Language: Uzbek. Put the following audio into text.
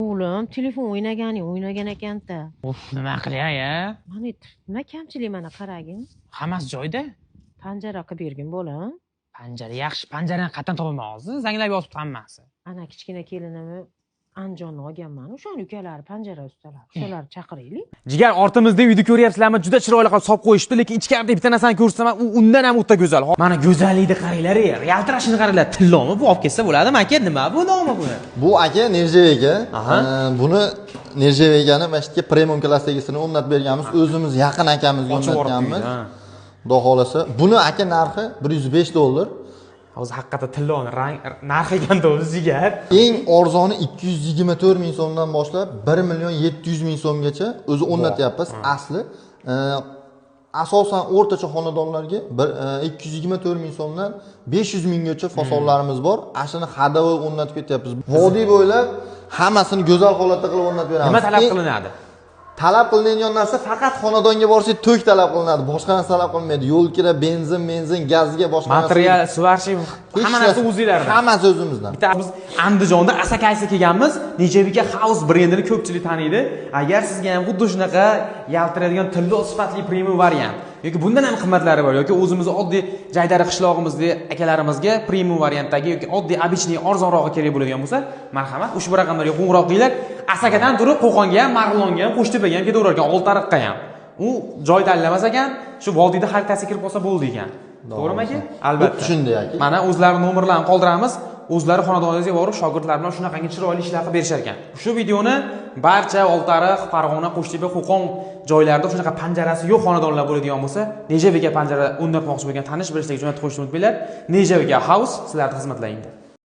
O'g'lim, telefon o'ynagan ekan-da. Of, nima qilay-a? Mana nima kamchilik mana qaragin. Hammasi joyida. Panjara qilib bergin bolam. Panjara yaxshi, panjarani qayerdan topaman hozir? Zanglab yotibdi hammasi. Ana kichkina kelinimni Anjonni olganman. O'shaning ukalari panjara ustalar. O'shalarni chaqiraylik. Jigar, ortimizda uyni ko'ryapsizlarmi? Juda chiroyli qilib solib qo'yishdi, lekin ichkarida bitta narsani ko'rsam, u undan ham o'ta go'zal. Mana go'zallikni qaranglar, yaltirashini qaranglar. Tillomi bu olib kelsa bo'ladimi, aka? Nima bu nomi buni? Bu aka Nerjevega. Buni Nerjevegani mana shu premium klassdagisini o'rnatib berganmiz. O'zimiz yaqin akamizga o'rnatganmiz. Xudo xolasa. Buni aka narxi $105. Hozir haqiqatan tilloni narxi ekanda o'zi Jigar. Eng arzoni 224 ming so'mdan boshlab 1.700 ming so'mgacha o'zi o'rnatyapmiz. Asli asosan o'rtacha xonadonlarga 224 ming so'mdan 500 minggacha fasonlarimiz bor. Ashuni hadavoy o'rnatib ketyapmiz. Vodiy bo'ylab hammasini go'zal holatda qilib o'rnatib beramiz. Nima talab qilinadi? Talab qilinadigan narsa faqat xonadonga borsak to'k talab qilinadi. Boshqa narsa talab qilinmaydi. Yo'l kira, benzin, gazga boshqa narsa. Material, suvarshi, hamma narsa o'zingizlardan. Hammasi o'zimizdan. Bitta biz Andijonda Asakaysi kelganmiz. Nejevika House brendini ko'pchilik taniydi. Agar sizga ham xuddi shunaqa yaltiraydigan tillo sifatli premium variant yoki bundan ham qimmatlari bor yoki o'zimiz oddiy Jaydari qishlog'imizda akalarimizga premium variantdagi yoki oddiy abichniy arzonrog'i kerak bo'ladigan bo'lsa, marhamat, ushbu raqamlarga qo'ng'iroq qilinglar. Asakadan turib Qo'qonga ham, Marg'ilonga ham, Qo'shtepaga ham ketaverar ekan, Oltiariqqa ham. U joy tanlamas ekan, shu vodiyda xaritasi kirib qolsa bo'ldi ekan. To'g'rimi aka? Albatta. Tushundik aka. Mana o'zlarining nomerlarini qoldiramiz. O'zlari xonadoningizga borib shogirdlar bilan shunaqangi chiroyli ishlar qilib berishar ekan. Shu videoni barcha Oltiariq, Farg'ona, Qo'shtepa, Qo'qon joylarida shunaqa panjarasi yo'q xonadonlar bo'ladigan bo'lsa, Nejevika panjara o'rnatmoqchi bo'lgan tanish bilishlarga jo'natib qo'yishni unutmanglar. Nejevika House sizlarning xizmatlaringizda.